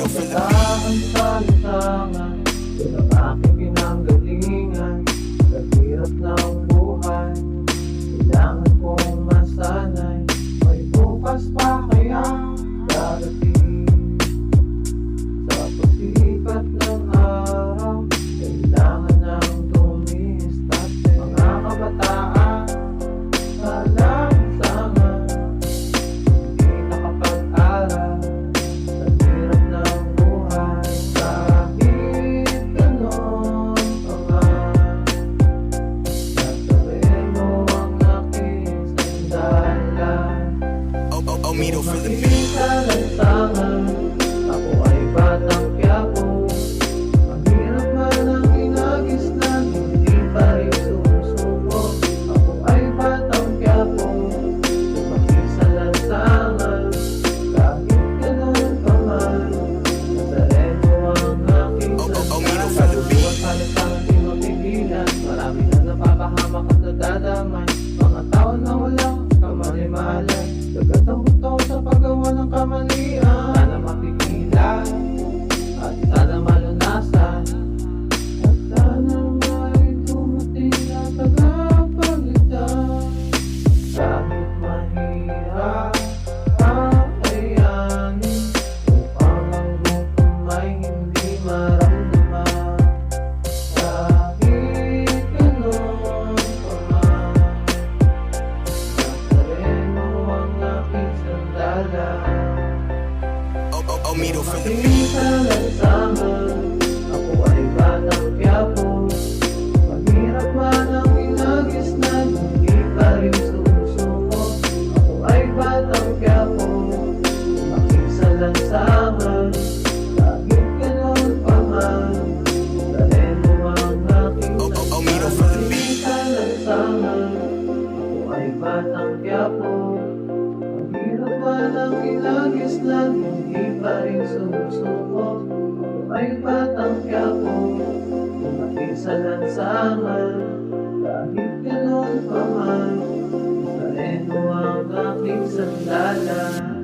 Kabataan sa lisangan, yun ang aking pinanggalingan. Sa hirap ng buhay, kailangan kong masanay. May bukas pa kaya darating. Sa pagsikat ng araw, kailangan ng tumistas. Mga kabataan sa lansangan, hindi nakapag-aral. Sa hirap ng buhay, kahit ganon pa man, Nazareno ang aking sandalan. Omido for the beat. Sa lansangan, ako ay batang Quiapo. Mahirap man ang kinagisnan, hindi pa rin sumusuko. Ako ay batang Quiapo, lumaki sa lansangan. Kahit ganun pa man, Nazareno ang aking sandalan. Kalusugan sa lansangan di mapigilan, marami na napapahamak at nadadamay. Mga tao na walang kamali-malay, dagat ang buto sa paggawa ng kamalian. Sana mapigilan at sana malunasan, at sana may dumating na tagapagligtas. Kahit mahirap kakayanin, upang ang gutom ay hindi maramdaman. Kahit ganon pa man, Nazareno ang aking sandalan. Omido for the beat. Sa lansangan, ako ay batang Quiapo. Mahirap man ang inagisnan, hindi pa rin sumusuko. Ako ay batang Quiapo, lumaki sa lansangan. Kahit ganon pa man, Nazareno ang aking Omido for the beat. sa lansangan, ako ay batang Quiapo. Mahirap man ang kinagisnan, hindi pa rin sumusuko. Ako ay batang Quiapo, lumaki sa lansangan. Kahit ganon pa man, Nazareno ang aking sandalan.